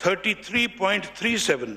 33.37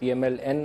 PMLN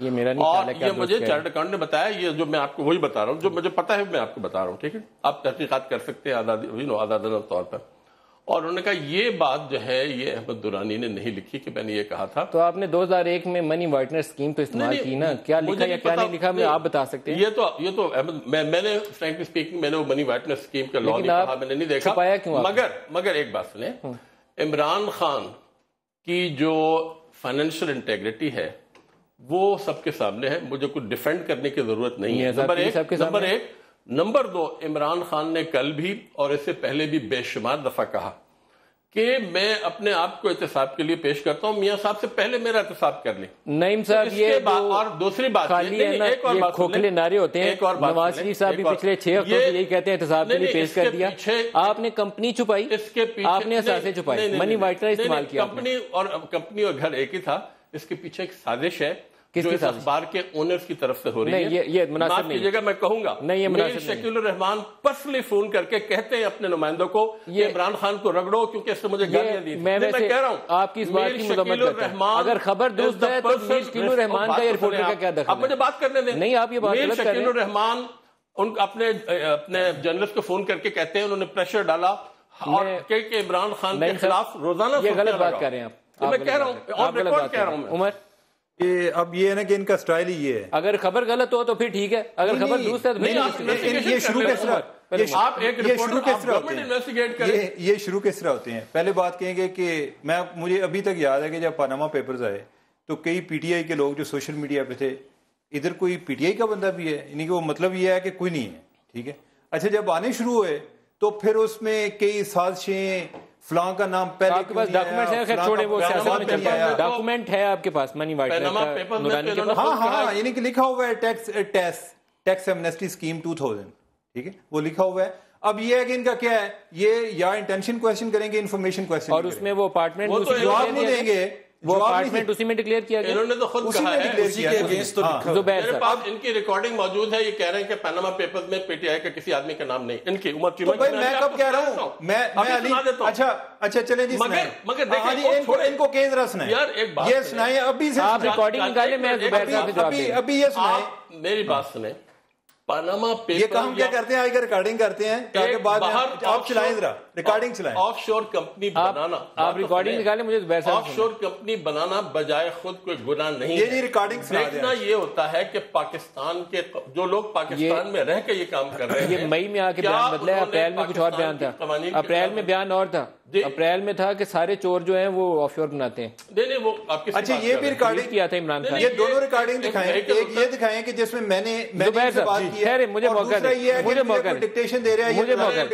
یہ میرا نہیں اور خیال ہے کہ یہ مجھے چارٹرڈ اکاؤنٹ نے بتایا. یہ جو میں آپ کو وہی بتا رہا ہوں جو مجھے پتا ہے میں آپ کو بتا رہا ہوں, ٹھیک ہے, آپ تحقیقات کر سکتے ہیں آزادانہ طور پر. اور انہوں نے کہا یہ بات جو ہے یہ احمد درانی نے نہیں لکھی کہ میں نے یہ کہا تھا. تو آپ نے 2001 میں منی وائٹنر اسکیم تو استعمال کی نا, کیا لکھا یا کیا نہیں لکھا آپ بتا سکتے ہیں. یہ تو احمد میں نے فرینکلی اسپیکنگ میں نے وہ منی وائٹنر اسکیم کا لا نہیں کہا, میں نے نہیں دیکھا. چھپایا کیوں؟ مگر ایک بات سنیں, عمران خان کی جو فائنینشیل انٹیگریٹی ہے وہ سب کے سامنے ہے, مجھے کوئی ڈیفینڈ کرنے کی ضرورت نہیں ہے. نمبر ایک. نمبر دو, عمران خان نے کل بھی اور اس سے پہلے بھی بے شمار دفعہ کہا کہ میں اپنے آپ کو احتساب کے لیے پیش کرتا ہوں, میاں صاحب سے پہلے میرا احتساب کر لیں. نعیم صاحب یہ اور دوسری بات یہ کھوکھلے نارے ہوتے ہیں. نواز شریف صاحب بھی پچھلے 6 ہفتوں سے یہی کہتے ہیں احتساب کے لیے پیش کر دیا. آپ نے کمپنی چھپائی, آپ نے اثاثے چھپائے, منی وائٹنر استعمال کیا. کمپنی اور گھر ایک ہی تھا. اس کے پیچھے ایک سازش ہے جو اس اخبار کے اونرز کی طرف سے ہو رہی ہے. یہ مناسب نہیں ہے. میں کہوں گا میر شکیل الرحمان پرسنلی فون کر کے کہتے ہیں اپنے نمائندوں کو کہ عمران خان کو رگڑو کیونکہ اس نے مجھے گالیاں دی. میں کہہ رہا ہوں آپ کی اس بات کی مذمت کرتا ہوں. اگر خبر درست ہے تو میر شکیل الرحمان کا یہ رپورٹر کا کیا دخل ہے؟ اب مجھے بات کرنے دیں. نہیں, آپ یہ بات غلط کر رہے ہیں. میر شکیل الرحمان اپنے جرنلسٹ کو فون کر کے کہتے ہیں انہوں نے پریشر ڈالا اور کہ عمران خان کے خلاف روزانہ. یہ غلط بات کر رہے ہیں آپ. میں کہہ رہا ہوں اور ریکارڈ کہہ رہا ہوں. عمر اب یہ ہے نا کہ ان کا سٹائل ہی یہ ہے. اگر خبر غلط ہو تو پھر ٹھیک ہے, اگر خبر درست ہے تو یہ شروع کس طرح ہوتے ہیں. پہلے بات کہیں گے کہ مجھے ابھی تک یاد ہے کہ جب پاناما پیپرز آئے تو کئی پی ٹی آئی کے لوگ جو سوشل میڈیا پہ تھے, ادھر کوئی پی ٹی آئی کا بندہ بھی ہے, یعنی کہ وہ مطلب یہ ہے کہ کوئی نہیں ہے, ٹھیک ہے. اچھا جب آنے شروع ہوئے تو پھر اس میں کئی سازشیں, فلاں کا نام پہلے آپ کے پاس ڈاکومنٹ ہے, خیر چھوڑے وہ سیاست میں چلتا ہے. ڈاکومنٹ ہے آپ کے پاس منی وائٹنر کا نورانی کے پاس. ہاں یعنی کہ لکھا ہوا ہے ٹیکس ایمنیسٹی اسکیم 2000, ٹھیک ہے, وہ لکھا ہوا ہے. اب یہ ہے کہ ان کا کیا ہے, یہ یا انٹینشن کویسچن کریں گے, انفارمیشن کویسچن, اور اس میں وہ اپارٹمنٹ جواب نہیں دیں گے. وہ اپارٹمنٹ اسی میں ڈکلیئر کیا گیا. انہوں نے تو خود کہا ہے, زبیر صاحب ان کی ریکارڈنگ موجود ہے, یہ کہہ رہے ہیں کہ پاناما پیپرز میں پی ٹی آئی کا کسی آدمی کا نام نہیں. ان کی عمر تو بھائی میں کب کہہ رہا ہوں, میں اچھا چلیں جی, مگر دیکھیں ان کو کیس رہا سنائیں یار, ایک بات یہ سنائیں ابھی سے, آپ ریکارڈنگ نکالیں, میں زبیر صاحب سے جواب دیں. ابھی یہ سنائیں, میری بات سنیں. پاناما پیپر یہ کام کیا کرتے ہیں, آئی کر ریکارڈنگ کرتے ہیں تاکہ بعد میں آپ چلائیں, ذرا ریکارڈنگ چلائیں. آف شور کمپنی بنانا, آپ ریکارڈنگ نکالیں, مجھے زبیر صاحب. آف شور کمپنی بنانا بجائے خود کوئی گناہ نہیں ہے. یہ ریکارڈنگ دیکھنا یہ ہوتا ہے کہ پاکستان کے جو لوگ پاکستان میں رہ کے یہ کام کر رہے ہیں, یہ مئی میں آ کے بیان بدلا ہے, اپریل میں کچھ اور بیان تھا. اپریل میں بیان اور تھا, اپریل میں تھا کہ سارے چور جو ہیں وہ آف شور بناتے ہیں. نہیں وہ آپ کی اچھا یہ بھی ریکارڈنگ کیا تھا عمران خان. یہ دونوں ریکارڈنگ دکھائیں, ایک یہ دکھائیں کہ جس میں میں نے بات کی ہے, مجھے موقع ڈکٹیشن دے رہا ہے, مجھے موقع.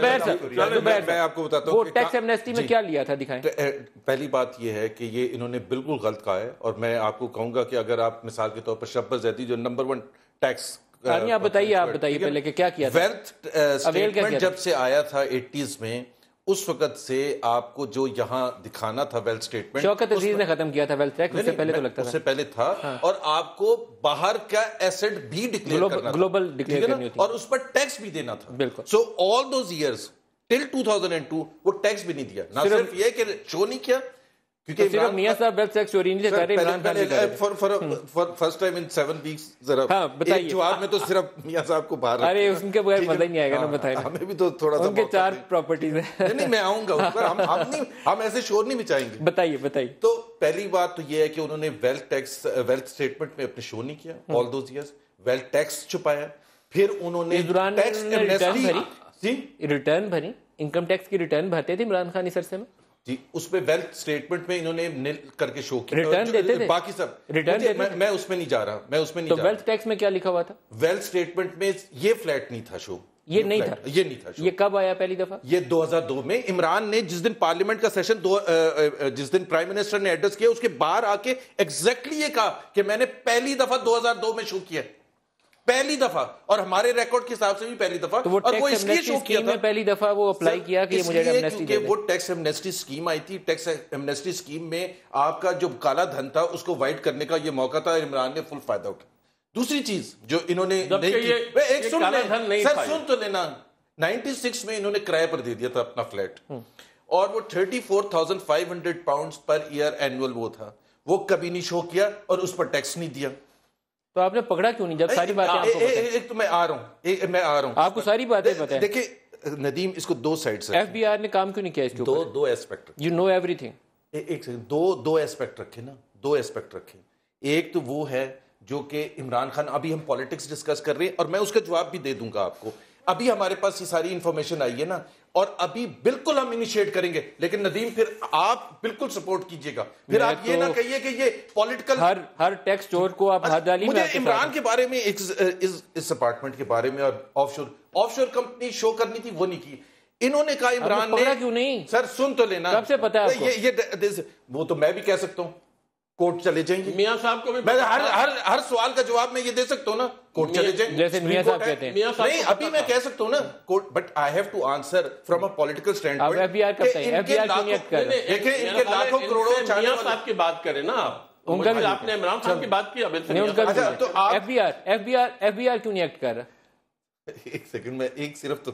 زبیر میں آپ کو بتاتا ہوں وہ ٹیکس ایمنیسٹی میں کیا لیا تھا, دکھائیں. پہلی بات یہ ہے کہ یہ انہوں نے بالکل غلط کہا ہے, اور میں آپ کو کہوں گا کہ اگر آپ مثال کے طور پر شبر زیدی جو نمبر 1 ٹیکس, آپ بتائیے پہلے کہ کیا کیا تھا. ویلتھ اسٹیٹمنٹ جب سے آیا تھا 80s میں, اس وقت سے آپ کو جو یہاں دکھانا تھا ویلتھ اسٹیٹمنٹ, شوکت عزیز نے ختم کیا تھا ویلتھ ٹیکس, اس سے پہلے تو لگتا تھا, اس سے پہلے تھا, اور آپ کو باہر کا ایسٹ بھی ڈکلیئر کرنا تھا, گلوبل ڈکلیئر کرنی ہوتی, اور اس پر ٹیکس بھی دینا تھا. بالکل. سو آل دوز ایئرز ٹل 2002 وہ ٹیکس بھی نہیں دیا. نہ صرف یہ کہ شو نہیں کیا, کیونکہ صرف میاں صاحب ویلتھ ٹیکس چوری نہیں کر رہے, عمران خان بھی کر رہے. فار فرسٹ ٹائم ان 7 ویکس ذرا ایک جواب میں تو صرف میاں صاحب کو باہر, ارے اس کے بغیر مزہ ہی نہیں آئے گا نا. بتائیں, ہمیں بھی تو تھوڑا سا, ان کے 4 پراپرٹیز ہیں. نہیں میں آؤں گا اس پر, ہم ایسے شور نہیں بچائیں گے. بتائیے. تو پہلی بات تو یہ ہے کہ انہوں نے ویلتھ اسٹیٹمنٹ میں اپنے شو نہیں کیا all those years, wealth tax چھپایا, پھر انہوں نے ریٹرن بھری, انکم ٹیکس کی ریٹرن بھرتے تھے عمران خان اس عرصے میں جی. اس پہ ویلتھ اسٹیٹمنٹ میں انہوں نے نل کر کے شو کیا, ریٹرن دیتے تھے, باقی سب ریٹرن, میں اس میں نہیں جا رہا, میں اس میں نہیں جا رہا. تو ویلتھ ٹیکس میں کیا لکھا ہوا تھا؟ ویلتھ اسٹیٹمنٹ میں یہ فلیٹ نہیں تھا شو, یہ نہیں تھا. یہ کب آیا پہلی دفعہ؟ یہ 2002 میں عمران نے جس دن پارلیمنٹ کا سیشن جس دن پرائم منسٹر نے ایڈریس کیا, اس کے باہر آ کے ایگزیکٹلی یہ کہا کہ میں نے پہلی دفعہ 2002 میں شو کیا, پہلی دفعہ, اور ہمارے ریکارڈ کے حساب سے بھی پہلی دفعہ. تو وہ ٹیکس ایمنیسٹی اسکیم میں پہلی دفعہ وہ اپلائی کیا کہ مجھے ایمنیسٹی دے دیں. وہ ٹیکس ایمنیسٹی اسکیم آئی تھی. ٹیکس ایمنیسٹی اسکیم میں آپ کا جو کالا دھن تھا اس کو وائٹ کرنے کا یہ موقع تھا, عمران نے فل فائدہ اٹھایا. دوسری چیز جو انہوں نے ایک سن تو لینا, 96 میں انہوں نے کرائے پر دے دیا تھا اپنا فلیٹ, اور وہ 34,500 پاؤنڈز پر ایئر اینول وہ تھا. وہ کبھی نہیں شو کیا اور اس پر ٹیکس نہیں دیا. تو آپ نے پکڑا کیوں نہیں جب ساری باتیں؟ ایک تو میں آ رہا ہوں آپ کو ساری باتیں پتہ ہیں. دیکھیں ندیم اس کو دو سائڈ سے ایف بی آر نے کام کیوں نہیں کیا اس کے اوپر؟ دو ایسپیکٹ یو نو ایوری تھنگ. ایک سیکنڈ, دو ایسپیکٹ رکھے نا, دو ایسپیکٹ رکھے. ایک تو وہ ہے جو کہ عمران خان, ابھی ہم پالیٹکس ڈسکس کر رہے ہیں اور میں اس کا جواب بھی دے دوں گا آپ کو. ابھی ہمارے پاس یہ ساری انفارمیشن آئی ہے نا, اور ابھی بالکل ہم انیشیٹ کریں گے, لیکن ندیم پھر آپ بالکل سپورٹ کیجئے گا. پھر آپ یہ نہ کہیے کہ یہ پولیٹیکل ہر ٹیکس چور کو آپ ہاتھ ڈالیے. مجھے عمران کے بارے میں اس اپارٹمنٹ کے بارے میں اور آف شور کمپنی شو کرنی تھی, وہ نہیں کی. انہوں نے کہا عمران نے, کیوں نہیں سر سن تو لینا, کب سے پتا ہے آپ کو؟ وہ تو میں بھی کہہ سکتا ہوں کورٹ چلے جائیں گے. میاں صاحب کو بھی میں ہر سوال کا جواب میں یہ دے سکتا ہوں نا, کورٹ چلے جائیں. جیسے میاں صاحب کہتے ہیں. نہیں ابھی میں کہہ سکتا ہوں نا court, but I have to answer from a political standpoint. F B R کرتا ہے, ایف بی آر کیوں نہیں ایکٹ کر رہا؟ دیکھیں ان کے لاکھوں کروڑوں میاں صاحب کی بات کریں نا آپ. آپ نے عمران خان کی بات کی, اب ایف بی آر کیوں نہیں ایکٹ کر رہا؟ ایک سیکنڈ میں ایک صرف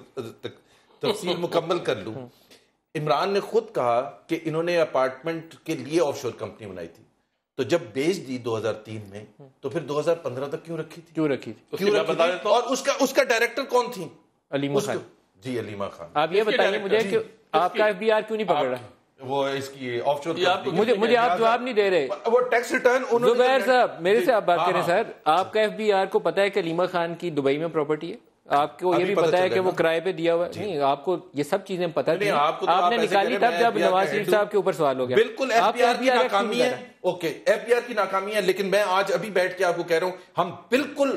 تفصیل مکمل کر لوں. عمران نے خود کہا کہ انہوں نے اپارٹمنٹ کے لیے آف شور کمپنی بنائی تھی, تو جب بیچ دی 2003 میں تو پھر 2015 تک کیوں رکھی تھی؟ اور اس کا ڈائریکٹر کون تھی؟ علیمہ خان. جی علیمہ خان. آپ یہ بتائیے مجھے کہ آپ کا ایف بی آر کیوں نہیں پکڑ رہا؟ وہ اس کی آف شور, مجھے آپ جواب نہیں دے رہے. وہ ٹیکس ریٹرن زبیر صاحب میرے سے آپ بات کریں سر. آپ کا ایف بی آر کو پتا ہے کہ علیمہ خان کی دبئی میں پراپرٹی ہے؟ آپ کو یہ بھی پتا ہے کہ وہ کرائے پہ دیا ہوا ہے؟ نہیں, آپ کو یہ سب چیزیں پتا تھی, آپ نے نکالی تب جب نواز شریف صاحب کے اوپر سوال ہو گیا. بالکل ایف بی آر کی ناکامی ہے. اوکے ایف بی آر کی ناکامی ہے, لیکن میں آج ابھی بیٹھ کے آپ کو کہہ رہا ہوں ہم بالکل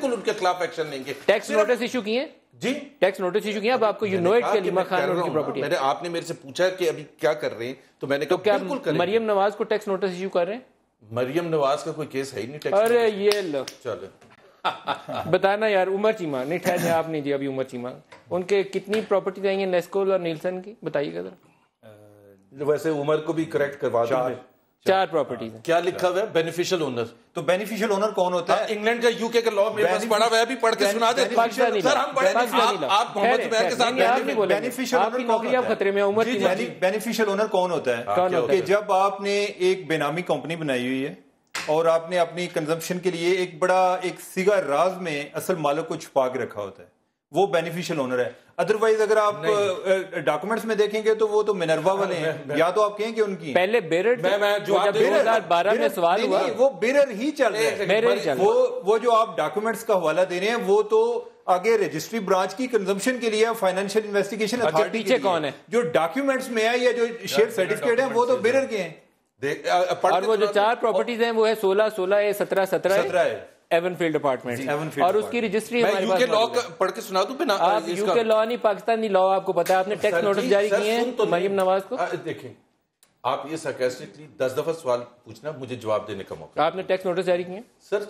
ان کے خلاف ایکشن لیں گے. ٹیکس نوٹس ایشو کیے ہیں؟ جی ٹیکس نوٹس ایشو کیے. اب آپ کو یو نو اٹ کہ علیمہ خان ان کی پراپرٹی ہے. آپ نے میرے سے پوچھا کہ ابھی کیا کر رہے ہیں, تو میں نے کہا بالکل کریں. مریم نواز کو ٹیکس نوٹس ایشو کر رہے ہیں؟ مریم نواز کا کوئی کیس ہے ہی نہیں. ارے یہ لو چلے بتانا یار. عمر چیمہ نہیں ٹھہرے, آپ نہیں جی ابھی عمر چیمہ, ان کے کتنی پراپرٹیز آئی ہیں نیسکول اور نیلسن کی, بتائیے گا ذرا. ویسے عمر کو بھی کریکٹ کروا دوں. 4 پراپرٹیز ہیں. کیا لکھا ہوا ہے؟ Beneficial owner. تو بینیفیشل اونر کون ہوتا ہے؟ انگلینڈ کا یو کے کا لاء میرے پاس پڑھا ہوا ہے, ابھی پڑھ کے سنا دے. سر ہم پڑھیں, آپ محمد زبیر کے ساتھ بینیفیشل اونر خطرے میں. عمر بینیفیشل اونر کون ہوتا ہے؟ کہ جب آپ نے ایک بے نامی کمپنی بنائی ہوئی ہے اور آپ نے اپنی کنزمپشن کے لیے ایک بڑا ایک سگا راز میں اصل مالک کو چھپا کے رکھا ہوتا ہے, وہ بینیفیشل اونر ہے. ادروائز اگر آپ ڈاکومنٹس میں دیکھیں گے تو وہ تو منروا والے ہیں, یا تو آپ کہیں کہ ان کی پہلے بیرر 2012 میں سوال ہوا, وہ بیرر ہی چل رہا ہے. وہ جو آپ ڈاکومنٹس کا حوالہ دے رہے ہیں وہ تو آگے رجسٹری برانچ کی کنزمپشن کے لیے فائنینشیل انویسٹیگیشن اتھارٹی پیچھے کون ہے جو ڈاکومنٹس میں ہے یا جو شیئر سرٹیفکیٹ ہیں وہ تو بیرر کے ہیں. اور وہ جو 4 پراپرٹیز ہیں وہ ہے 16 ہے, 17 ہے ایون فیلڈ اپارٹمنٹ, اور اس کی رجسٹری ہمارے پاس. میں یو کے لاء پڑھ کے سنا دوں. آپ یو کے لاء نہیں, پاکستانی لاء آپ کو پتا ہے. آپ نے ٹیکس نوٹس جاری کیے ہیں مریم نواز کو. دیکھیں آپ یہ سرکاسٹکلی 10 دفعہ سوال پوچھنا, مجھے جواب دینے کا موقع. آپ نے ٹیکس نوٹس جاری کیے ہیں سر,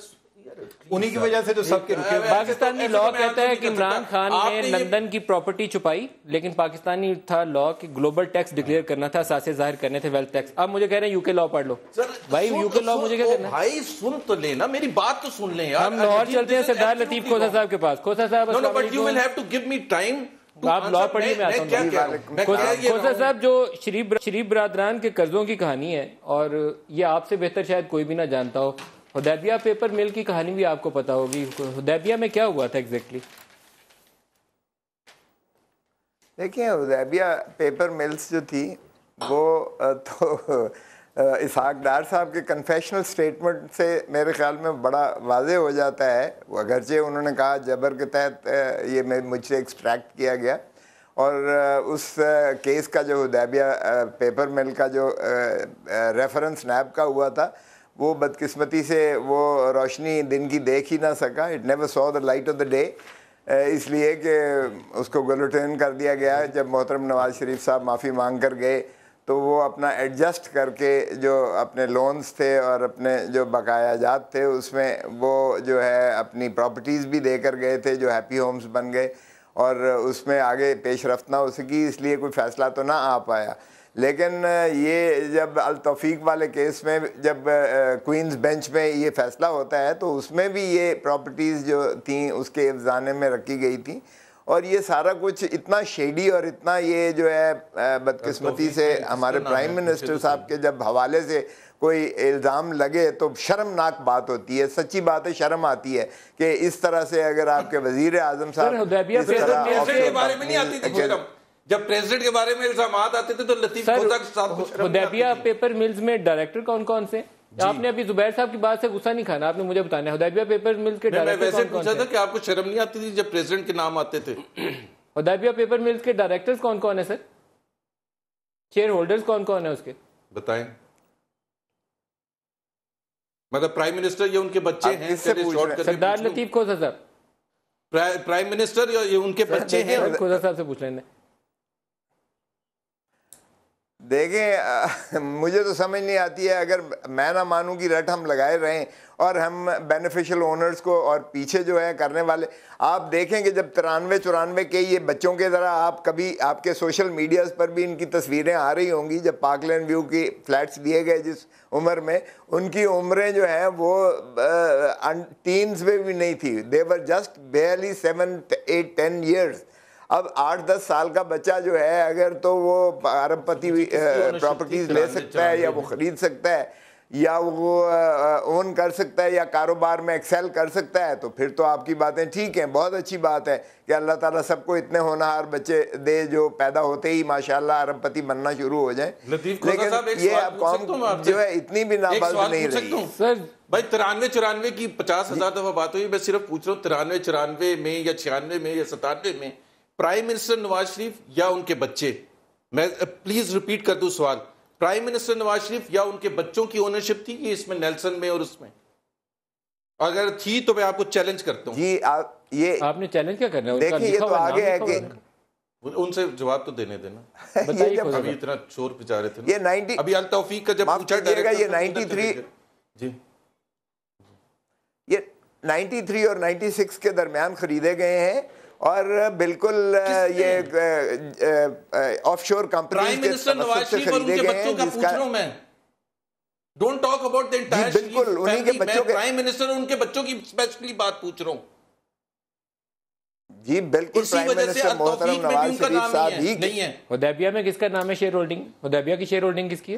انہی کی وجہ سے تو سب کے رکے. پاکستانی لاء کہتا ہے کہ عمران خان نے لندن کی پراپرٹی چھپائی, لیکن پاکستانی تھا لاء کہ گلوبل ٹیکس ڈکلیئر کرنا تھا, اثاثے ظاہر کرنے تھے, ویلتھ ٹیکس. آپ مجھے کہہ رہے ہیں یو کے لاء پڑھ لو. بھائی یو کے لاء مجھے کیا کرنا ہے؟ بھائی سن تو لینا, میری بات تو سن لیں یار. ہم لاہور چلتے ہیں سردار لطیف کھوسا صاحب کے پاس. کھوسا صاحب السلام علیکم. آپ لاء پڑھیے, میں آتا ہوں. کھوسا صاحب جو شریف برادران کے قرضوں کی کہانی ہے, اور یہ آپ سے بہتر شاید کوئی بھی نہ جانتا ہو. حدیبیہ پیپر مل کی کہانی بھی آپ کو پتا ہوگی. حدیبیہ میں کیا ہوا تھا ایگزیکٹلی؟ دیکھیں حدیبیہ پیپر ملز جو تھی وہ تو اسحاق ڈار صاحب کے کنفیشنل سٹیٹمنٹ سے میرے خیال میں بڑا واضح ہو جاتا ہے. اگرچہ انہوں نے کہا جبر کے تحت یہ مجھ سے ایکسٹریکٹ کیا گیا, اور اس کیس کا جو حدیبیہ پیپر مل کا جو ریفرنس نیب کا ہوا تھا وہ بدقسمتی سے وہ روشنی دن کی دیکھ ہی نہ سکا. It never saw the light of the day, اس لیے کہ اس کو گلوٹین کر دیا گیا. جب محترم نواز شریف صاحب معافی مانگ کر گئے تو وہ اپنا ایڈجسٹ کر کے جو اپنے لونز تھے اور اپنے جو بقایا جات تھے اس میں وہ جو ہے اپنی پراپرٹیز بھی دے کر گئے تھے جو ہیپی ہومز بن گئے, اور اس میں آگے پیش رفت نہ ہو سکی, اس لیے کوئی فیصلہ تو نہ آ پایا. لیکن یہ جب التوفیق والے کیس میں جب کوئنز بینچ میں یہ فیصلہ ہوتا ہے تو اس میں بھی یہ پراپرٹیز جو تھیں اس کے افزانے میں رکھی گئی تھیں, اور یہ سارا کچھ اتنا شیڈی اور اتنا یہ جو ہے بدقسمتی سے ہمارے پرائم منسٹر صاحب کے جب حوالے سے کوئی الزام لگے تو شرمناک بات ہوتی ہے. سچی بات ہے, شرم آتی ہے کہ اس طرح سے اگر آپ کے وزیر اعظم صاحب کے بارے میں نہیں آتی تھی شرم, جب پریزیڈنٹ کے بارے میں الزامات آتے تھے تو لطیف صاحب حدیبیہ پیپر ملز میں ڈائریکٹر کون کون سے؟ آپ نے ابھی زبیر صاحب کی بات سے غصہ نہیں کھانا, آپ نے مجھے بتانا ہے حدیبیہ پیپر ملز کے ڈائریکٹر میں ویسے پوچھا تھا کہ آپ کو شرم نہیں آتی تھی جب پریزیڈنٹ کے نام آتے تھے؟ حدیبیہ پیپر ملز کے ڈائریکٹرز کون کون ہیں سر؟ شیئر ہولڈرز کون کون ہیں اس کے بتائیں. مطلب پرائم منسٹر یا ان کے بچے ہیں؟ سردار لطیف کھوسا صاحب پرائم منسٹر یا ان کے بچے ہیں؟ کھوسا صاحب سے پوچھ لیں. دیکھیں مجھے تو سمجھ نہیں آتی ہے, اگر میں نہ مانوں کی رٹ ہم لگائے رہیں اور ہم بینیفیشل اونرز کو اور پیچھے جو ہے کرنے والے, آپ دیکھیں کہ جب 93-94 کے یہ بچوں کے ذرا آپ کبھی آپ کے سوشل میڈیاز پر بھی ان کی تصویریں آ رہی ہوں گی, جب پارک لین ویو کی فلیٹس دیے گئے جس عمر میں, ان کی عمریں جو ہیں وہ ٹینز میں بھی نہیں تھی, they were just barely 7, 8, 10 years. اب 8-10 سال کا بچہ جو ہے اگر تو وہ ارب پتی پراپرٹیز لے سکتا ہے یا وہ خرید سکتا ہے یا وہ اون کر سکتا ہے یا کاروبار میں ایکسیل کر سکتا ہے, تو پھر تو آپ کی باتیں ٹھیک ہیں, بہت اچھی بات ہے کہ اللہ تعالیٰ سب کو اتنے ہونہار بچے دے جو پیدا ہوتے ہی ماشاءاللہ ارب پتی بننا شروع ہو جائیں. لیکن یہ اب قوم جو ہے اتنی بھی نابالغ نہیں رہی. بھائی 93-94 کی 50,000 دفعہ بات ہوئی, میں صرف پوچھ رہا ہوں 93-94 میں یا 96 میں یا 97 میں پرائم منسٹر نواز شریف یا ان کے بچے, میں پلیز ریپیٹ کر دوں سوال, پرائم منسٹر نواز شریف یا ان کے بچوں کی اونرشپ تھی کہ اس میں نیلسن میں اور اس میں؟ اگر تھی تو میں آپ کو چیلنج کرتا ہوں. جی یہ آپ نے چیلنج کیا کرنا ہے؟ دیکھیں یہ تو آگے ہے کہ ان سے جواب تو دینے دینا. ابھی اتنا شور پچا رہے تھے یہ 90 ابھی التوفیق کا جب پوچھا جائے گا یہ 93 جی یہ 93 اور 96 کے درمیان خریدے گئے ہیں اور بالکل یہ آف شور کمپنیز کے توسط سے خریدے گئے ہیں, جس کا don't talk about the entire بالکل انہی کے بچوں کے پرائم منسٹر ان کے بچوں کی اسپیشلی بات پوچھ رہا ہوں. جی بالکل پرائم منسٹر محترم نواز شریف صاحب ہی نہیں ہے. حدیبیہ میں کس کا نام ہے شیئر ہولڈنگ؟ حدیبیہ کی شیئر ہولڈنگ کس کی ہے؟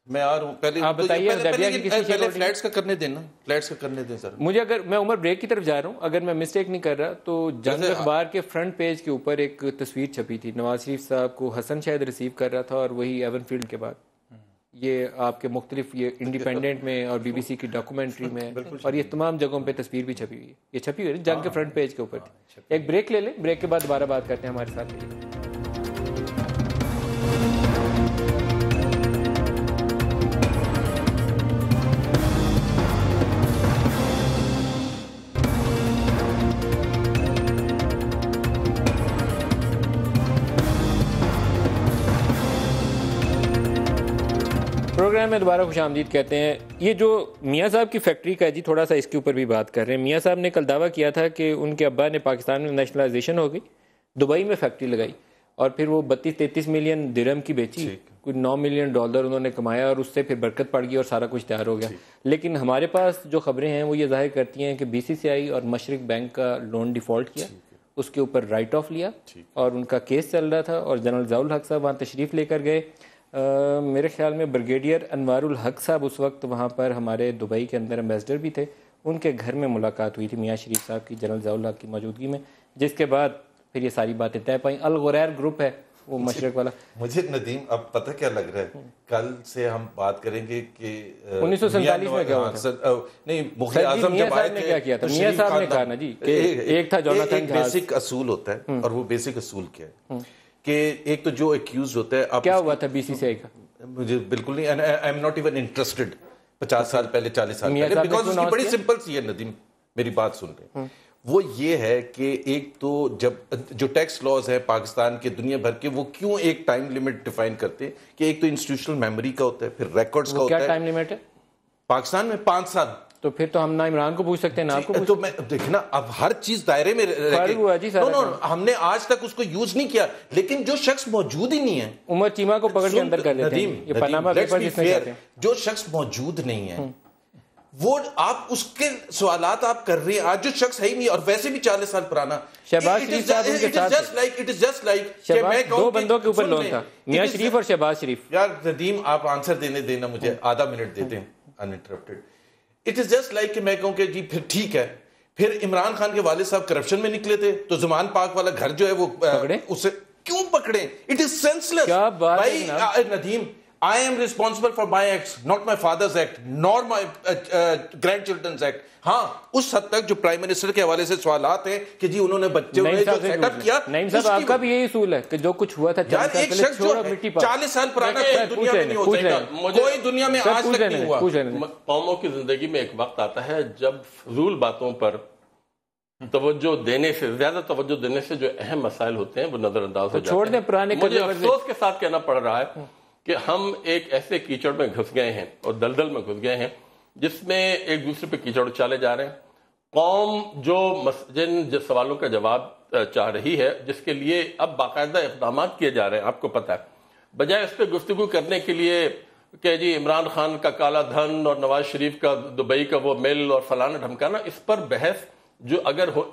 میں آ رہا ہوں, پہلے آپ بتائیے حدیبیہ کی کسی شیئر ہولڈنگ؟ فلیٹس کا کرنے دینا, فلیٹس کا کرنے دیں سر. مجھے اگر میں عمر بریک کی طرف جا رہا ہوں, اگر میں مسٹیک نہیں کر رہا تو جنگ اخبار کے فرنٹ پیج کے اوپر ایک تصویر چھپی تھی, نواز شریف صاحب کو حسن شاید ریسیو کر رہا تھا اور وہی ایون فیلڈ کے بعد. یہ آپ کے مختلف یہ انڈیپینڈنٹ میں اور BBC کی ڈاکومنٹری میں اور یہ تمام جگہوں پہ تصویر بھی چھپی ہوئی ہے. یہ چھپی ہوئی ہے جنگ کے فرنٹ پیج کے اوپر تھی. ایک بریک لے لیں, بریک کے بعد دوبارہ بات کرتے ہیں. ہمارے ساتھ پروگرام میں دوبارہ خوش آمدید کہتے ہیں. یہ جو میاں صاحب کی فیکٹری کا ہے جی, تھوڑا سا اس کے اوپر بھی بات کر رہے ہیں. میاں صاحب نے کل دعویٰ کیا تھا کہ ان کے ابا نے پاکستان میں نیشنلائزیشن ہو گئی, دبئی میں فیکٹری لگائی اور پھر وہ 32-33 ملین درہم کی بیچی, کوئی $9 ملین انہوں نے کمایا اور اس سے پھر برکت پڑ گئی اور سارا کچھ تیار ہو گیا. لیکن ہمارے پاس جو خبریں ہیں وہ یہ ظاہر کرتی ہیں کہ BCCI اور مشرق بینک کا لون ڈیفالٹ کیا, اس کے اوپر رائٹ آف لیا اور ان کا کیس چل رہا تھا اور جنرل ضیاء الحق صاحب وہاں تشریف لے کر گئے. میرے خیال میں بریگیڈیئر انوار الحق صاحب اس وقت وہاں پر ہمارے دبئی کے اندر ایمبیسڈر بھی تھے, ان کے گھر میں ملاقات ہوئی تھی میاں شریف صاحب کی جنرل ضیاء الحق کی موجودگی میں, جس کے بعد پھر یہ ساری باتیں طے پائیں. الغریر گروپ ہے وہ مشرق والا. مجھے ندیم اب پتہ کیا لگ رہا ہے, کل سے ہم بات کریں گے کہ 1947 میں کیا ہوا تھا. نہیں مغل اعظم جب آئے کیا کیا تھا میاں صاحب نے کہا نا جی کہ ایک تھا جوناتھن جہاز. بیسک اصول ہوتا ہے اور وہ بیسک اصول کیا ہے کہ ایک تو جو ایکیوز ہوتا ہے, کیا ہوا تھا BCCI کا مجھے بالکل نہیں, I am not even interested 50 سال پہلے 40 سال پہلے, بیکاز اس کی بڑی سمپل سی ہے ندیم, میری بات سن رہے. وہ یہ ہے کہ ایک تو جب جو ٹیکس لاز ہے پاکستان کے دنیا بھر کے, وہ کیوں ایک ٹائم لیمٹ ڈیفائن کرتے ہیں کہ ایک تو انسٹیٹیوشنل میموری کا ہوتا ہے, پھر ریکارڈز کا ہوتا ہے. کیا ٹائم لیمٹ ہے پاکستان میں 5 سال. تو پھر تو ہم نہ عمران کو پوچھ سکتے ہیں نہ آپ کو. تو میں دیکھنا اب ہر چیز دائرے میں ہم نے آج تک اس کو یوز نہیں کیا, لیکن جو شخص موجود ہی نہیں ہے, عمر چیمہ کو پکڑ کے اندر کر لیتے ہیں, یہ پاناما پیپرز اس میں کہتے ہیں, جو شخص موجود نہیں ہے وہ آپ اس کے سوالات آپ کر رہے ہیں. آج جو شخص ہے ہی نہیں اور ویسے بھی 40 سال پرانا, شہباز شریف صاحب ان کے ساتھ دو بندوں کے اوپر لون تھا, میاں شریف اور شہباز شریف. یار ندیم آپ آنسر دینا مجھے آدھا منٹ دیتے ہیں interrupted. It is just like کہ میں کہوں کہ جی پھر ٹھیک ہے, پھر عمران خان کے والد صاحب کرپشن میں نکلے تھے تو زمان پاک والا گھر جو ہے وہ اسے کیوں پکڑے؟ It is senseless. بھائی Nadeem, I am responsible for my acts, not my father's act, nor my grandchildren's act. ہاں اس حد تک جو پرائم منسٹر کے حوالے سے سوالات ہیں کہ جی انہوں نے بچے جو سیٹ اپ کیا. نعیم صاحب آپ کا بھی یہی اصول ہے کہ جو کچھ ہوا تھا 40 سال پرانا دنیا میں نہیں ہو سکتا, کوئی دنیا میں آج تک نہیں ہوا. قوموں کی زندگی میں ایک وقت آتا ہے جب فضول باتوں پر توجہ دینے سے, زیادہ توجہ دینے سے جو اہم مسائل ہوتے ہیں وہ نظر انداز ہو جاتے ہیں. مجھے افسوس کے ساتھ کہنا پڑ رہا ہے کہ ہم ایک ایسے کیچڑ میں گھس گئے ہیں اور دلدل میں گھس گئے ہیں جس میں ایک دوسرے پہ کیچڑ چالے جا رہے ہیں. قوم جن سوالوں کا جواب چاہ رہی ہے, جس کے لیے اب باقاعدہ اقدامات کیے جا رہے ہیں, آپ کو پتہ ہے, بجائے اس پہ گفتگو کرنے کے لیے کہ جی عمران خان کا کالا دھن اور نواز شریف کا دبئی کا وہ مل اور فلانا ڈھمکانا, اس پر بحث جو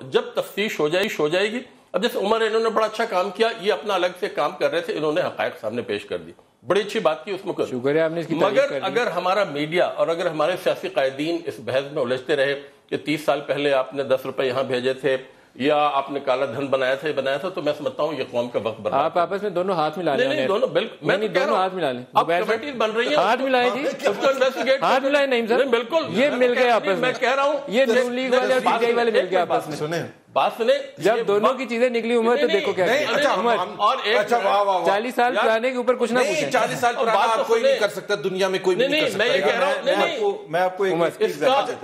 جب تفتیش ہو جائے گی. اب جیسے عمر انہوں نے بڑا اچھا کام کیا, یہ اپنا الگ سے کام کر رہے تھے, انہوں نے حقائق سامنے پیش کر دی, بڑی اچھی بات کی, اس میں شکر ہے آپ نے اس کی مگر اگر ہمارا میڈیا اور اگر ہمارے سیاسی قائدین اس بحث میں الجھتے رہے کہ 30 سال پہلے آپ نے 10 روپے یہاں بھیجے تھے یا آپ نے کالا دھن بنایا تھا, تو میں سمجھتا ہوں یہ قوم کا وقت برباد. آپ آپس میں دونوں ہاتھ ملا لیں. نہیں دونوں بالکل دونوں ہاتھ ملا لیں. اب کمیٹیز بن رہی ہیں, ہاتھ ملائیں جی, ہاتھ ملائیں. نہیں سر بالکل یہ مل گئے آپس میں. میں کہہ رہا ہوں یہ نون لیگ والے اور پی ٹی آئی والے مل گئے آپس میں. سنیں بات سنیں, جب دونوں کی چیزیں نکلی عمر تو دیکھو کیا. اور 40 سال پرانے کے اوپر کچھ نہ پوچھیں. 40 سال پرانا آپ کوئی نہیں کر سکتا, دنیا میں کوئی نہیں کر سکتا. میں یہ کہہ رہا ہوں, میں آپ کو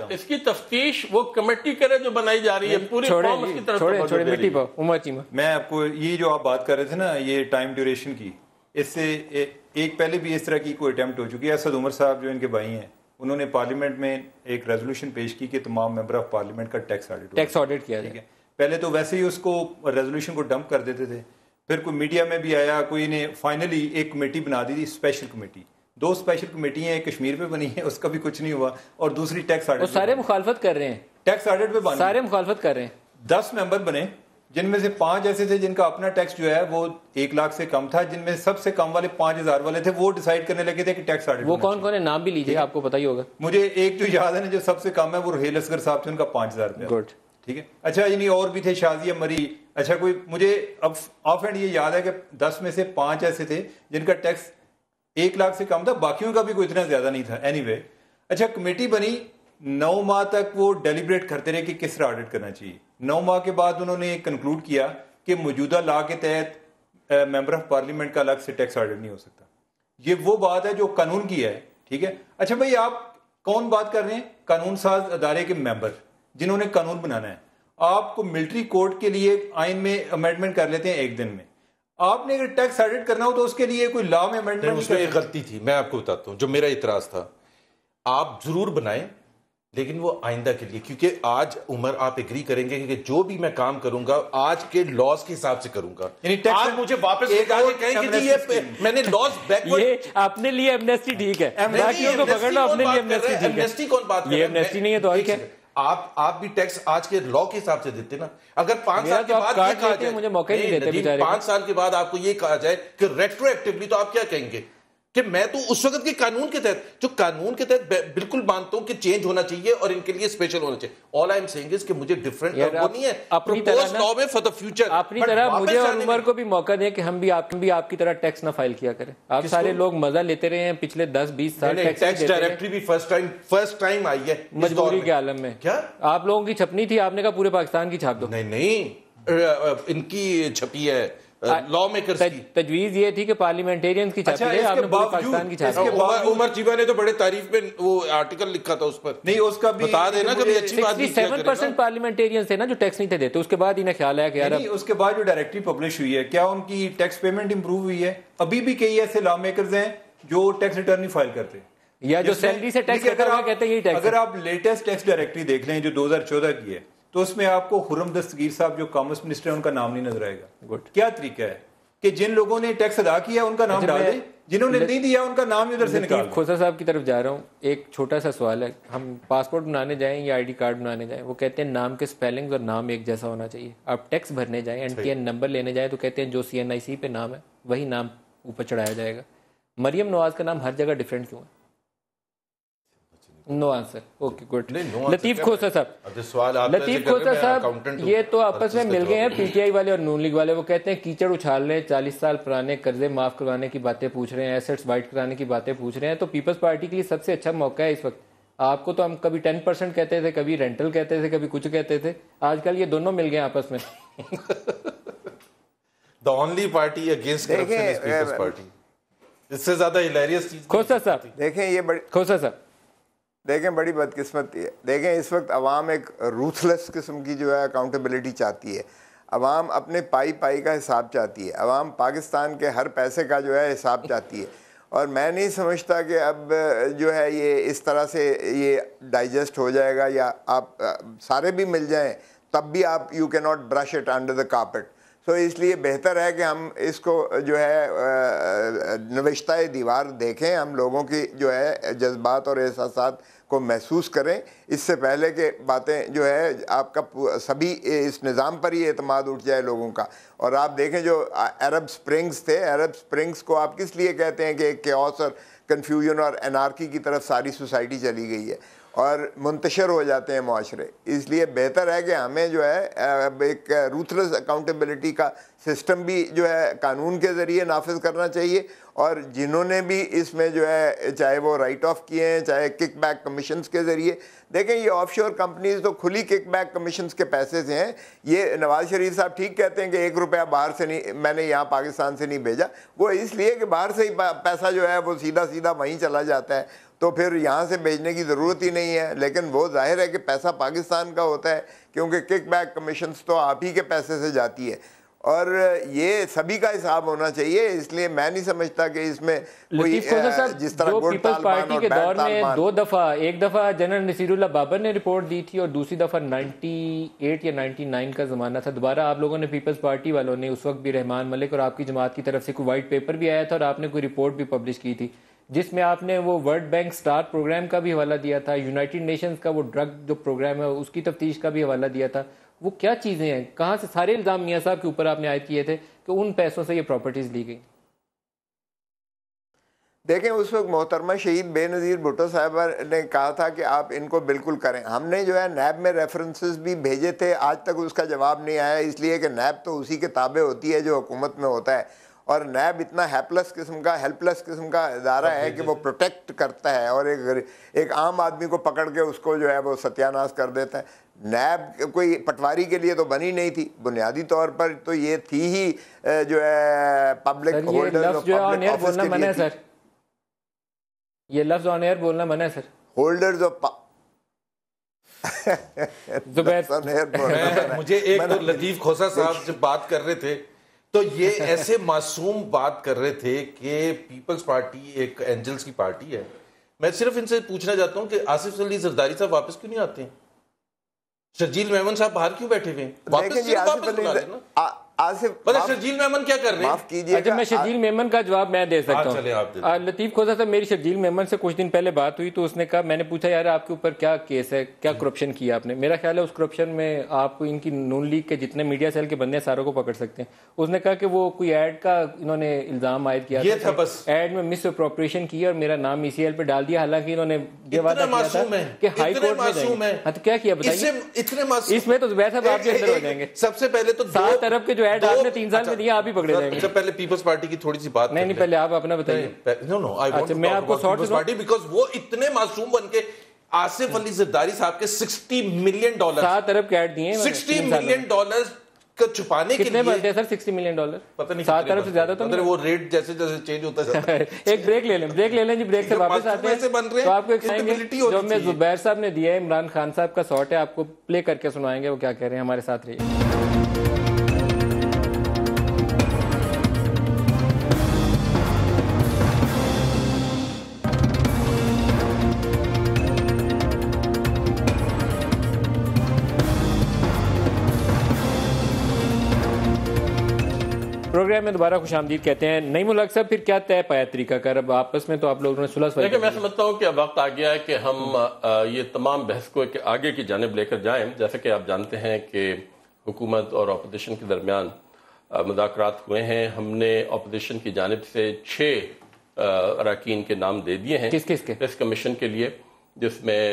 اس کی تفتیش وہ کمیٹی کرے جو بنائی جا رہی ہے, پوری قوم اس کی طرف چھوڑے مٹی پاؤ. عمر چیمہ, میں آپ کو یہ جو آپ بات کر رہے تھے نا یہ ٹائم ڈیوریشن کی, اس سے ایک پہلے بھی اس طرح کی کوئی اٹیمپٹ ہو چکی ہے. اسد عمر صاحب جو ان کے بھائی ہیں, انہوں نے پارلیمنٹ میں ایک ریزولوشن پیش کی کہ تمام ممبر آف پارلیمنٹ کا ٹیکس آڈٹ کیا جائے. پہلے تو ویسے ہی اس کو ریزولوشن کو ڈمپ کر دیتے تھے, پھر کوئی میڈیا میں بھی آیا, کوئی نے فائنلی ایک کمیٹی بنا دی تھی, اسپیشل کمیٹی. 2 اسپیشل کمیٹی ہیں, ایک کشمیر پہ بنی ہے, اس کا بھی کچھ نہیں ہوا, اور دوسری ٹیکس آڈٹ. سارے مخالفت کر رہے ہیں, ٹیکس آڈٹ پہ سارے مخالفت کر رہے ہیں. 10 ممبر بنے, جن میں سے 5 ایسے تھے جن کا اپنا ٹیکس جو ہے وہ 1 لاکھ سے کم تھا, جن میں سب سے کم والے 5000 والے تھے, وہ ڈیسائیڈ کرنے لگے تھے کہ ٹیکس آڈٹ. وہ کون کون ہے, نام بھی لیجیے, آپ کو پتہ ہی ہوگا. مجھے ایک جو یاد ہے نا جو سب سے کم ہے, وہ رحیل اصغر صاحب تھے, ان کا 5000 روپیہ. گڈ, ٹھیک ہے. اچھا یعنی اور بھی تھے, شازیہ مری. اچھا کوئی مجھے اب آف اینڈ یہ یاد ہے کہ 10 میں سے 5 ایسے تھے جن کا ٹیکس 1 لاکھ سے کم تھا, باقیوں کا بھی کوئی اتنا زیادہ نہیں تھا. اینی وے, اچھا کمیٹی بنی, 9 ماہ تک وہ ڈیلیبریٹ کرتے رہے کہ کس طرح آڈٹ کرنا چاہیے. 9 ماہ کے بعد انہوں نے کنکلوڈ کیا کہ موجودہ لا کے تحت ممبر آف پارلیمنٹ کا الگ سے ٹیکس آڈٹ نہیں ہو سکتا. یہ وہ بات ہے جو قانون کی ہے, ٹھیک ہے. اچھا بھائی آپ کون بات کر رہے ہیں؟ قانون ساز ادارے کے ممبر جنہوں نے قانون بنانا ہے. آپ کو ملٹری کوڈ کے لیے آئین میں امینڈمنٹ کر لیتے ہیں 1 دن میں. آپ نے اگر ٹیکس آڈٹ کرنا ہو تو اس کے لیے کوئی لا میں امینڈمنٹ. اس میں ایک غلطی تھی, میں آپ کو بتاتا ہوں جو میرا اعتراض تھا. آپ ضرور بنائیں لیکن وہ آئندہ کے لیے, کیونکہ آج عمر آپ ایگری کریں گے کہ جو بھی میں کام کروں گا آج کے لاز کے حساب سے کروں گا. آج مجھے واپس کہیں کہ میں نے لاز بیکورڈ اپنے لیے ایمنیسٹی ٹھیک ہے, باقیوں کو پکڑنا اپنے لیے ایمنیسٹی ٹھیک ہے. ایمنیسٹی کون بات کر رہا ہے؟ یہ ایمنیسٹی نہیں ہے تو اور کیا. آپ بھی ٹیکس آج کے لا کے حساب سے دیتے نا. اگر 5 سال کے بعد یہ کہا جائے, مجھے موقع نہیں دیتے بیچارے, 5 سال کے بعد آپ کو یہ کہا جائے کہ ریٹرو ایکٹیولی, تو آپ کیا کہیں گے کہ میں تو اس وقت کے قانون کے تحت, جو قانون کے تحت بالکل مانتا ہوں کہ چینج ہونا چاہیے اور ان کے لیے اسپیشل ہونا چاہیے. آل آئی ایم سیئنگ از کہ مجھے ڈیفرنٹ وہ نہیں ہے اپنی طرح لا میں فار دی فیوچر. اپنی طرح مجھے اور عمر کو بھی موقع دیں کہ ہم بھی آپ کی طرح ٹیکس نہ فائل کیا کریں. آپ سارے لوگ مزہ لیتے رہے ہیں پچھلے 10-20 سال, ٹیکس ڈائریکٹری بھی فرسٹ ٹائم آئی ہے مجبوری کے عالم میں. کیا آپ لوگوں کی چھپنی تھی, آپ نے کہا پورے پاکستان کی چھاپ دو. نہیں, ان کی چھپی ہے لا میکرز کی. تجویز یہ تھی کہ پارلیمنٹیرینز کی چھاپی ہے, آپ نے پورے پاکستان کی چھاپی. عمر چیبہ نے تو بڑے تعریف میں وہ آرٹیکل لکھا تھا اس پر. نہیں اس کا بھی بتا دینا کبھی اچھی بات. 67% پارلیمنٹیرینز تھے نا جو ٹیکس نہیں تھے دیتے. اس کے بعد انہیں خیال آیا کہ یار اس کے بعد جو ڈائریکٹری پبلش ہوئی ہے, کیا ان کی ٹیکس پیمنٹ امپروو ہوئی ہے؟ ابھی بھی کئی ایسے لا میکرز ہیں جو ٹیکس ریٹرن نہیں فائل کرتے, یا جو سیلری سے ٹیکس کہتے ہیں یہی ٹیکس. اگر آپ لیٹسٹ ٹیکس ڈائریکٹری دیکھ لیں جو 2014 کی ہے, تو اس میں آپ کو خرم دستگیر صاحب جو کامرس منسٹر ہیں ان کا نام نہیں نظر آئے گا. کیا طریقہ ہے؟ کہ جن لوگوں نے ٹیکس ادا کیا ان کا نام ڈال دیں, جنہوں نے نہیں دیا ان کا نام ادھر سے نکال. کھوسا صاحب کی طرف جا رہا ہوں. ایک چھوٹا سا سوال ہے, ہم پاسپورٹ بنانے جائیں یا آئی ڈی کارڈ بنانے جائیں, وہ کہتے ہیں نام کے اسپیلنگ اور نام ایک جیسا ہونا چاہیے. آپ ٹیکس بھرنے جائیں, این ٹی این نمبر لینے جائیں, تو کہتے ہیں جو CNIC پہ نام ہے وہی نام اوپر چڑھایا جائے گا. مریم نواز کا نام ہر جگہ ڈفرینٹ کیوں ہے؟ No answer. Okay good. Latif Khosa Sahab, Latif Khosa صاحب یہ تو آپس میں مل گئے ہیں PTI والے اور نون لیگ والے. وہ کہتے ہیں کیچڑ اچھال رہے ہیں, 40 سال پرانے قرضے معاف کروانے کی باتیں پوچھ رہے ہیں, ایسٹس وائٹ کرانے کی باتیں پوچھ رہے ہیں. تو پیپلز پارٹی کے لیے سب سے اچھا موقع ہے اس وقت. آپ کو تو ہم کبھی 10% کہتے تھے, کبھی رینٹل کہتے تھے, کبھی کچھ کہتے تھے. آج کل یہ دونوں مل گئے آپس میں. The only party against corruption is People's Party. اس سے زیادہ ہلیریس چیز. کھوسا صاحب دیکھیں, یہ بڑی کھوسا صاحب دیکھیں بڑی بدقسمتی ہے. دیکھیں اس وقت عوام ایک روتھلیس قسم کی جو ہے اکاؤنٹیبلٹی چاہتی ہے. عوام اپنے پائی کا حساب چاہتی ہے. عوام پاکستان کے ہر پیسے کا جو ہے حساب چاہتی ہے. اور میں نہیں سمجھتا کہ اب جو ہے یہ اس طرح سے یہ ڈائجسٹ ہو جائے گا, یا آپ سارے بھی مل جائیں تب بھی آپ یو کی not brush it under the carpet. تو اس لیے بہتر ہے کہ ہم اس کو جو ہے نوشتہ دیوار دیکھیں, ہم لوگوں کی جو ہے جذبات اور احساسات کو محسوس کریں, اس سے پہلے کہ باتیں جو ہے آپ کا سبھی اس نظام پر ہی اعتماد اٹھ جائے لوگوں کا. اور آپ دیکھیں جو عرب سپرنگز تھے, عرب سپرنگز کو آپ کس لیے کہتے ہیں کہ ایک کیوس اور کنفیوژن اور انارکی کی طرف ساری سوسائٹی چلی گئی ہے اور منتشر ہو جاتے ہیں معاشرے. اس لیے بہتر ہے کہ ہمیں جو ہے ایک روتھلیس اکاؤنٹیبلٹی کا سسٹم بھی جو ہے قانون کے ذریعے نافذ کرنا چاہیے. اور جنہوں نے بھی اس میں جو ہے چاہے وہ رائٹ آف کیے ہیں, چاہے کک بیک کمیشنز کے ذریعے, دیکھیں یہ آف شور کمپنیز تو کھلی کک بیک کمیشنز کے پیسے سے ہیں. یہ نواز شریف صاحب ٹھیک کہتے ہیں کہ 1 روپیہ باہر سے نہیں, میں نے یہاں پاکستان سے نہیں بھیجا, وہ اس لیے کہ باہر سے ہی پیسہ جو ہے وہ سیدھا وہیں چلا جاتا ہے, تو پھر یہاں سے بھیجنے کی ضرورت ہی نہیں ہے. لیکن وہ ظاہر ہے کہ پیسہ پاکستان کا ہوتا ہے, کیونکہ کک بیک کمیشنز تو آپ ہی کے پیسے سے جاتی ہے, اور یہ سبھی کا حساب ہونا چاہیے. اس لیے میں نہیں سمجھتا کہ اس میں کوئی جس طرح پیپلز پارٹی کے دور میں 2 دفعہ, ایک دفعہ جنرل نصیر اللہ بابر نے رپورٹ دی تھی اور دوسری دفعہ 98 یا 99 کا زمانہ تھا. دوبارہ آپ لوگوں نے پیپلز پارٹی والوں نے اس وقت بھی رحمان ملک اور آپ کی جماعت کی طرف سے کوئی وائٹ پیپر بھی آیا تھا اور آپ نے کوئی رپورٹ بھی پبلش کی تھی, جس میں آپ نے وہ ورلڈ بینک سٹار پروگرام کا بھی حوالہ دیا تھا, یونائٹڈ نیشنز کا وہ ڈرگ جو پروگرام ہے اس کی تفتیش کا بھی حوالہ دیا تھا. وہ کیا چیزیں ہیں, کہاں سے سارے الزام میاں صاحب کے اوپر آپ نے عائد کیے تھے کہ ان پیسوں سے یہ پراپرٹیز لی گئی؟ دیکھیں اس وقت محترمہ شہید بے نظیر بھٹو صاحبہ نے کہا تھا کہ آپ ان کو بالکل کریں. ہم نے جو ہے نیب میں ریفرنسز بھی بھیجے تھے, آج تک اس کا جواب نہیں آیا, اس لیے کہ نیب تو اسی کے تابع ہوتی ہے جو حکومت میں ہوتا ہے, اور نیب اتنا ہیلپ لیس قسم کا ادارہ ہے کہ وہ پروٹیکٹ کرتا ہے اور ایک عام آدمی کو پکڑ کے اس کو جو ہے وہ ستیاناش کر دیتا ہے. نیب کوئی پٹواری کے لیے تو بنی نہیں تھی, بنیادی طور پر تو یہ تھی ہی جو ہے پبلک ہولڈرز بولنا منع ہے سر, یہ لفظ آن ایئر بولنا منع ہے سر, ہولڈرز آف. مجھے ایک تو لطیف کھوسا صاحب جب بات کر رہے تھے تو یہ ایسے معصوم بات کر رہے تھے کہ پیپلز پارٹی ایک اینجلز کی پارٹی ہے. میں صرف ان سے پوچھنا چاہتا ہوں کہ آصف علی زرداری صاحب واپس کیوں نہیں آتے ہیں؟ شرجیل میمن صاحب باہر کیوں بیٹھے ہوئے ہیں؟ شرجیل میمن کیا کر رہے ہیں؟ اچھا میں شرجیل میمن کا جواب میں دے سکتا ہوں. لطیف کھوسا صاحب, میری شرجیل میمن سے کچھ دن پہلے بات ہوئی تو اس نے کہا, میں نے پوچھا یار آپ کے اوپر کیا کیس ہے, کیا کرپشن کیا آپ نے؟ میرا خیال ہے اس کرپشن میں آپ کو ان کی نون لیگ کے جتنے میڈیا سیل کے بندے ہیں ساروں کو پکڑ سکتے ہیں. اس نے کہا کہ وہ کوئی ایڈ کا انہوں نے الزام عائد کیا تھا, ایڈ میں مس اپروپریشن کی اور میرا نام ECL پہ ڈال دیا, حالانکہ انہوں نے یہ وعدہ کیا تھا کہ ہائی کورٹ میں جائیں گے. ہاں تو کیا کیا بتائیے, اس میں تو زبیر صاحب آپ کے اندر ہو جائیں گے. سب سے پہلے تو 7 ارب کے جو ایڈ آپ نے 3 سال میں دیا آپ ہی پکڑے جائیں گے. پہلے پیپلز پارٹی کی تھوڑی سی بات نہیں پہلے آپ اپنا بتائیے. اچھا میں آپ کو پیپلز پارٹی بیکاز وہ اتنے معصوم بن کے آصف علی زرداری صاحب کے $60 ملین 7 ارب کے ایڈ دیے ہیں, $60 ملین کو چھپانے کے لیے. کتنے بنتے ہیں سر $60 ملین؟ پتہ نہیں 7 ارب سے زیادہ تو وہ ریٹ جیسے جیسے چینج ہوتا ہے. ایک بریک لے لیں جی, بریک سے واپس آتے ہیں تو آپ کو ایک سائن جو میں زبیر صاحب نے دیا ہے, عمران خان صاحب کا شاٹ ہے, آپ کو پلے کر کے سنائیں گے وہ کیا کہہ رہے ہیں. ہمارے ساتھ رہیے. پروگرام میں دوبارہ خوش آمدید کہتے ہیں. نعیم الحق صاحب، پھر کیا طے پایا طریقہ کار؟ اب آپس میں تو آپ لوگوں نے صلح سوئی. لیکن میں سمجھتا ہوں کہ اب وقت آ گیا ہے کہ ہم یہ تمام بحث کو آگے کی جانب لے کر جائیں. جیسے کہ آپ جانتے ہیں کہ حکومت اور اپوزیشن کے درمیان مذاکرات ہوئے ہیں. ہم نے اپوزیشن کی جانب سے 6 اراکین کے نام دے دیے ہیں. کس کس کے؟ اس کمیشن کے لیے، جس میں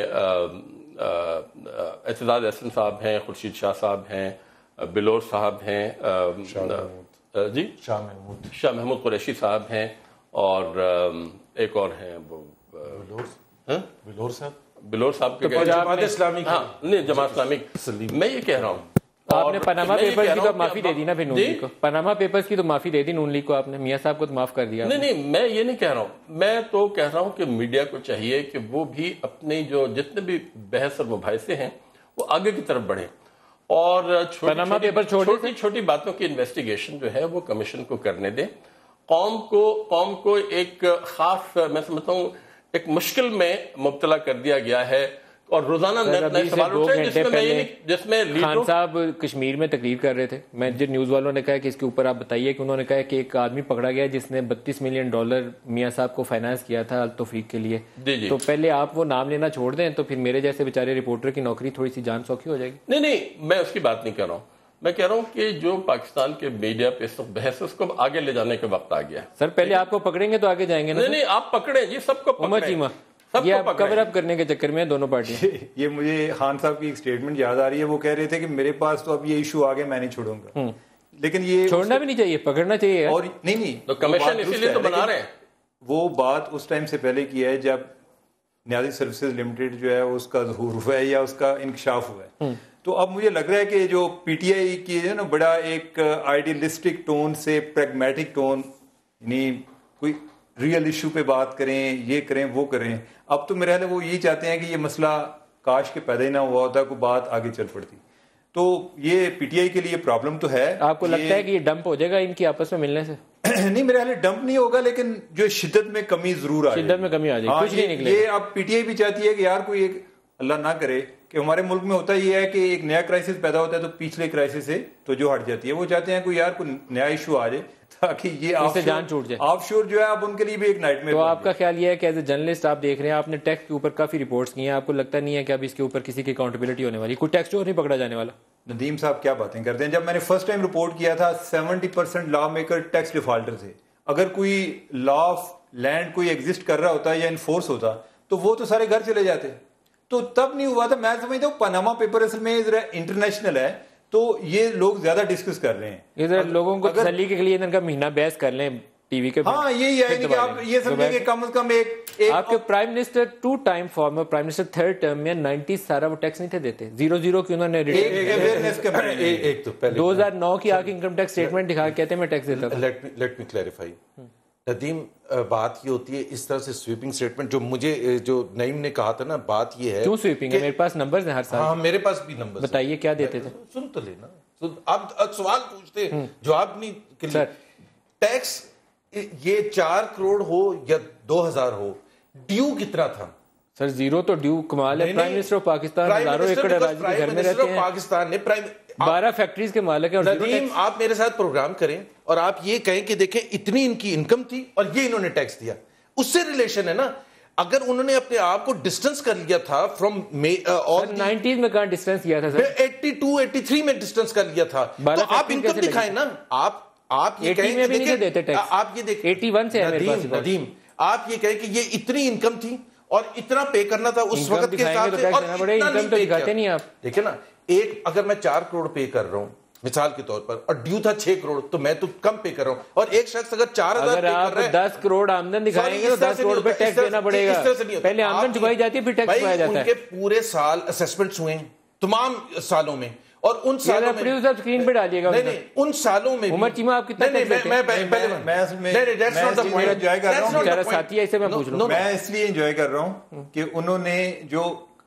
اعتزاز احسن صاحب ہیں، خورشید شاہ صاحب ہیں، بلور صاحب ہیں، شاہ محمود قریشی صاحب ہیں، اور ایک اور ہیں وہ بلور صاحب کے جماعت اسلامی. ہاں نہیں، جماعت اسلامی. میں یہ کہہ رہا ہوں آپ نے پاناما پیپرز کی تو معافی دے دی نا پھر نون لیگ کو. پاناما پیپرز کی تو معافی دے دی نون لیگ کو آپ نے. میاں صاحب کو تو معاف کر دیا. نہیں، میں یہ نہیں کہہ رہا ہوں. میں تو کہہ رہا ہوں کہ میڈیا کو چاہیے کہ وہ بھی اپنی جو جتنے بھی بحث اور مباحثے ہیں وہ آگے کی طرف بڑھیں، اور چھوٹی چھوٹی باتوں کی انویسٹیگیشن جو ہے وہ کمیشن کو کرنے دیں. قوم کو ایک خاص، میں سمجھتا ہوں ایک مشکل میں مبتلا کر دیا گیا ہے، اور روزانہ نئے سوال اٹھ رہے ہیں جس میں خان صاحب کشمیر میں تقریر کر رہے تھے. میں جو نیوز والوں نے کہا کہ اس کے اوپر آپ بتائیے کہ انہوں نے کہا کہ ایک آدمی پکڑا گیا جس نے $32 ملین میاں صاحب کو فائنانس کیا تھا التوفیق کے لیے. تو پہلے آپ وہ نام لینا چھوڑ دیں تو پھر میرے جیسے بیچارے رپورٹر کی نوکری تھوڑی سی جان سوکھی ہو جائے گی. نہیں، میں اس کی بات نہیں کر رہا ہوں. میں کہہ رہا ہوں کہ جو پاکستان کے میڈیا پہ اس وقت بحث اس کو آگے لے جانے کا وقت آ گیا ہے. سر پہلے آپ کو پکڑیں گے تو آگے جائیں گے نا. نہیں، آپ پکڑیں جی، سب کو پکڑیں. یہ کور اپ کرنے کے چکر میں دونوں پارٹیاں. یہ مجھے خان صاحب کی ایک سٹیٹمنٹ یاد آ رہی ہے. وہ کہہ رہے تھے کہ میرے پاس تو اب یہ ایشو آگے میں نہیں چھوڑوں گا. لیکن یہ چھوڑنا بھی نہیں چاہیے، پکڑنا چاہیے. اور نہیں تو کمیشن اسی لیے تو بنا رہے ہیں. وہ بات اس ٹائم سے پہلے کی ہے جب نیازی سروسز لمیٹڈ جو ہے اس کا ظہور ہوا ہے یا اس کا انکشاف ہوا ہے. تو اب مجھے لگ رہا ہے کہ جو پی ٹی آئی کی ہے نا بڑا ایک آئیڈیلسٹک ٹون سے پریگمیٹک ٹون، یعنی کوئی ریئل ایشو پہ بات کریں، یہ کریں وہ کریں. اب تو میرے خیال ہے وہ یہی چاہتے ہیں کہ یہ مسئلہ کاش کے پیدا ہی نہ ہوا ہوتا، کوئی بات آگے چل پڑتی. تو یہ پی ٹی آئی کے لیے پرابلم تو ہے. آپ کو لگتا ہے کہ یہ ڈمپ ہو جائے گا ان کی آپس میں ملنے سے؟ نہیں، میرے خیال ہے ڈمپ نہیں ہوگا، لیکن جو شدت میں کمی ضرور آ جائے. شدت میں کمی آ جائے، کچھ نہیں نکلے. یہ اب پی ٹی آئی بھی چاہتی ہے کہ یار کوئی ایک، اللہ نہ کرے کہ ہمارے ملک میں ہوتا یہ ہے کہ ایک نیا کرائسس پیدا ہوتا ہے تو پچھلے کرائسس سے تو جو ہٹ جاتی ہے. وہ چاہتے ہیں کوئی یار کوئی نیا ایشو آ جائے تاکہ یہ جان چھوٹ جائے. آف شور جو ہے اب ان کے لیے بھی ایک نائٹ میں. تو آپ کا خیال یہ ہے کہ ایز اے جرنلسٹ آپ دیکھ رہے ہیں، آپ نے ٹیکس کے اوپر کافی رپورٹس کی ہیں، آپ کو لگتا نہیں ہے کہ اب اس کے اوپر کسی کی اکاؤنٹیبلٹی ہونے والی؟ کوئی ٹیکس چور نہیں پکڑا جانے والا؟ ندیم صاحب کیا باتیں کرتے ہیں. جب میں نے فرسٹ ٹائم رپورٹ کیا تھا 70% لا میکر ٹیکس ڈیفالٹر تھے. اگر کوئی لا آف لینڈ کوئی ایگزسٹ کر رہا ہوتا یا انفورس ہوتا تو وہ تو سارے گھر چلے جاتے. تو تب نہیں ہوا تھا. میں سمجھتا ہوں پاناما پیپر اصل میں ذرا انٹرنیشنل ہے تو یہ لوگ زیادہ ڈسکس کر رہے ہیں. ادھر لوگوں کو تسلی کے لیے ان کا مہینہ بحث کر لیں ٹی وی کے. ہاں یہی ہے کہ آپ یہ سمجھیں کہ کم از کم ایک آپ کے prime minister 2 time former prime minister 3rd term میں 90 سارا وہ ٹیکس نہیں تھے دیتے. 0 کی انہوں نے ایک تو پہلے 2009 کی آگے انکم ٹیکس سٹیٹمنٹ دکھا کے کہتے ہیں میں ٹیکس دیتا تھا. Let me clarify. ندیم بات یہ ہوتی ہے اس طرح سے سویپنگ سٹیٹمنٹ جو مجھے جو نعیم نے کہا تھا نا، بات یہ ہے کیوں سویپنگ ہے؟ میرے پاس نمبرز ہیں ہر سال. ہاں میرے پاس بھی نمبر. بتائیے کیا دیتے تھے. سن تو لینا. آپ سوال پوچھتے جواب نہیں. سر ٹیکس یہ 4 کروڑ ہو یا 2000 ہو، ڈیو کتنا تھا؟ سر 0 تو ڈیو کمال ہے. پرائم منسٹر آف پاکستان ہزاروں ایکڑ اراضی کے گھر میں رہتے ہیں. پاکستان نے 12 فیکٹریز کے مالک ہیں. ندیم آپ میرے ساتھ پروگرام کریں اور آپ یہ کہیں کہ دیکھیں اتنی ان کی انکم تھی اور یہ انہوں نے ٹیکس دیا، اس سے ریلیشن ہے نا. اگر انہوں نے اپنے آپ کو ڈسٹنس کر لیا تھا فرام 90s میں کہاں ڈسٹنس کیا تھا سر؟ 82 83 میں ڈسٹنس کر لیا تھا. تو آپ انکم دکھائیں نا. آپ یہ کہیں میں بھی نہیں دیتے ٹیکس. آپ یہ دیکھیں 81 سے ہے میرے پاس. ندیم آپ یہ کہیں کہ یہ اتنی انکم تھی اور اتنا پے کرنا تھا اس وقت کے حساب سے، اور انکم تو دکھاتے نہیں آپ. دیکھیں نا، ایک اگر میں 4 کروڑ پے کر رہا ہوں مثال کے طور پر اور ڈیو تھا 6 کروڑ تو میں تو کم پے کر رہا ہوں. اور ایک شخص اگر 4000 پے کر رہا ہے، 10 کروڑ آمدن دکھائیں گے تو 10 کروڑ پہ ٹیکس دینا پڑے گا. پہلے آمدن چکائی جاتی ہے پھر ٹیکس چکایا جاتا ہے. ان کے پورے سال اسیسمنٹس ہوئے تمام سالوں میں، اور ان سالوں میں اسکرین پہ ڈالیے گا. نہیں ان سالوں میں عمر چیمہ آپ کتنا ساتھی ہے اسے میں پوچھ رہا ہوں. میں اس لیے انجوائے کر رہا ہوں کہ انہوں نے جو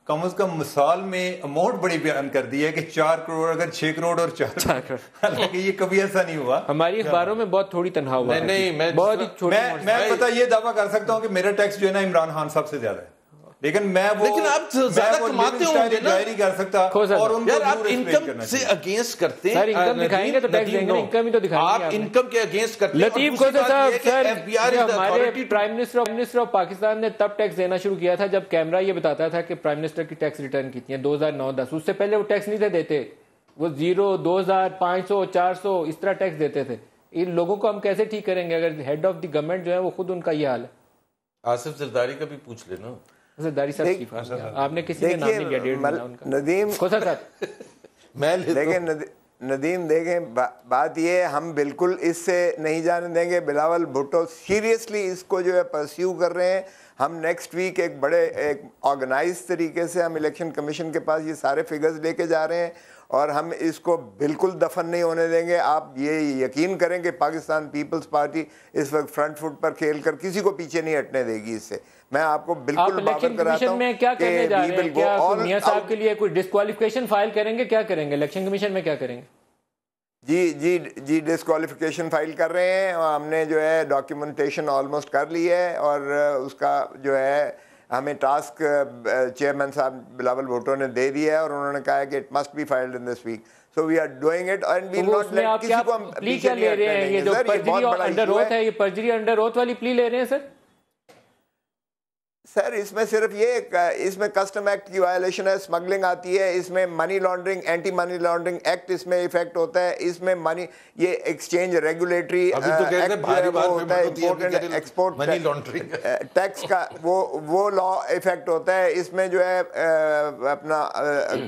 کم از کم مثال میں اماؤنٹ بڑی بیان کر دی ہے کہ 4 کروڑ اگر 6 کروڑ اور 4 کروڑ، حالانکہ یہ کبھی ایسا نہیں ہوا. ہماری اخباروں میں بہت تھوڑی تنخواہ ہوا ہے. نہیں بہت ہی چھوٹی. میں پتہ یہ دعویٰ کر سکتا ہوں کہ میرا ٹیکس جو ہے نا عمران خان صاحب سے زیادہ ہے. لیکن آپ زیادہ کماتے ہوں گے نا، نہیں کر سکتا اور ان کو آپ انکم سے اگینسٹ کرتے ہیں، انکم دکھائیں گے تو ٹیکس دیں گے، انکم ہی تو دکھائیں گے، آپ انکم کے اگینسٹ کرتے ہیں۔ لطیف کوسہ صاحب، سر ہمارے پرائم منسٹر آف پاکستان نے تب ٹیکس دینا شروع کیا تھا جب کیمرہ یہ بتاتا تھا کہ پرائم منسٹر کی ٹیکس ریٹرن کتنی ہے، 2009-10، اس سے پہلے وہ ٹیکس نہیں تھے دیتے، وہ 0، 2000، 500، 400 اس طرح ٹیکس دیتے تھے۔ ان لوگوں کو ہم کیسے ٹھیک کریں گے اگر ہیڈ آف دی گورنمنٹ جو ہے وہ خود ان کا یہ حال ہے؟ آصف زرداری کا بھی پوچھ لینا، زرداری صاحب آپ نے کسی کا نام نہیں لیا، 1.5 مہینہ ان کا۔ ندیم کوسہ صاحب میں دیکھیں ندیم دیکھیں بات یہ ہے، ہم بالکل اس سے نہیں جانے دیں گے۔ بلاول بھٹو سیریسلی اس کو جو ہے پرسیو کر رہے ہیں۔ ہم نیکسٹ ویک ایک آرگنائز طریقے سے ہم الیکشن کمیشن کے پاس یہ سارے فگرز لے کے جا رہے ہیں اور ہم اس کو بالکل دفن نہیں ہونے دیں گے۔ آپ یہ یقین کریں کہ پاکستان پیپلز پارٹی اس وقت فرنٹ فٹ پر کھیل کر کسی کو پیچھے نہیں ہٹنے دے گی۔ اس سے میں آپ کو بالکل باور کراتا ہوں میں کیا کرنے جا رہے ہیں، کیا میاں صاحب کے لیے کوئی ڈسکوالیفیکیشن فائل کریں گے؟ کیا کریں گے الیکشن کمیشن میں، کیا کریں گے؟ جی ڈسکوالیفیکیشن فائل کر رہے ہیں، اور ہم نے جو ہے ڈاکیومنٹیشن آلموسٹ کر لی ہے، اور اس کا جو ہے ہمیں ٹاسک چیئرمین صاحب بلاول بھٹو نے دے دیا ہے، اور انہوں نے کہا ہے کہ it must be filed in this week, so we are doing it and we not let کسی کو ہم پیچھے نہیں ہٹنے دیں گے۔ یہ جو پرجری انڈر اوتھ ہے، یہ پرجری انڈر اوتھ والی پلی لے رہے ہیں سر اس میں صرف یہ، اس میں کسٹم ایکٹ کی وائلیشن ہے، اسمگلنگ آتی ہے، اس میں money laundering, anti money laundering act اس میں ایفیکٹ ہوتا ہے، اس میں منی یہ ایکسچینج ریگولیٹری ایکسپورٹ ٹیکس کا وہ لا ایفیکٹ ہوتا ہے، اس میں جو ہے اپنا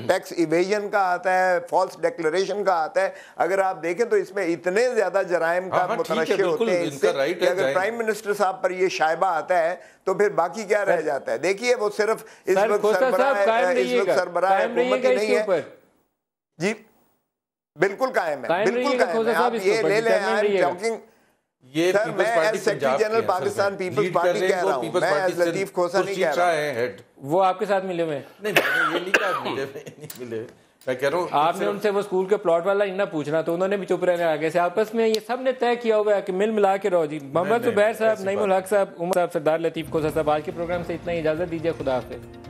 ٹیکس ایویژن کا آتا ہے، فالس ڈیکلریشن کا آتا ہے۔ اگر آپ دیکھیں تو اس میں اتنے زیادہ جرائم کا متنشع ہوتے ہیں اس سے کہ اگر پرائم منسٹر صاحب پر یہ شائبہ آتا ہے تو پھر باقی کیا رہ جاتا ہے؟ دیکھیے وہ صرف اس وقت سربراہ حکومت ہی نہیں ہے، جی بالکل قائم ہے، بالکل قائم ہے۔ آپ یہ لے لیں، سر میں as secretary general Pakistan Peoples Party کہہ رہا ہوں، میں ایز لطیف کوسہ نہیں کہہ رہا ہوں۔ وہ آپ کے ساتھ ملے ہوئے؟ نہیں میں یہ نہیں کہا ملے، میں کہہ رہا ہوں آپ نے ان سے وہ اسکول کے پلاٹ والا نہ پوچھنا تو انہوں نے بھی چپ رہنے آگے سے، آپس میں یہ سب نے طے کیا ہوا ہے کہ مل ملا کے رہو۔ جی محمد زبیر صاحب، نعیم الحق صاحب، عمر صاحب، سردار لطیف کوسہ صاحب، آج کے پروگرام سے اتنا ہی، اجازت دیجیے، خدا حافظ۔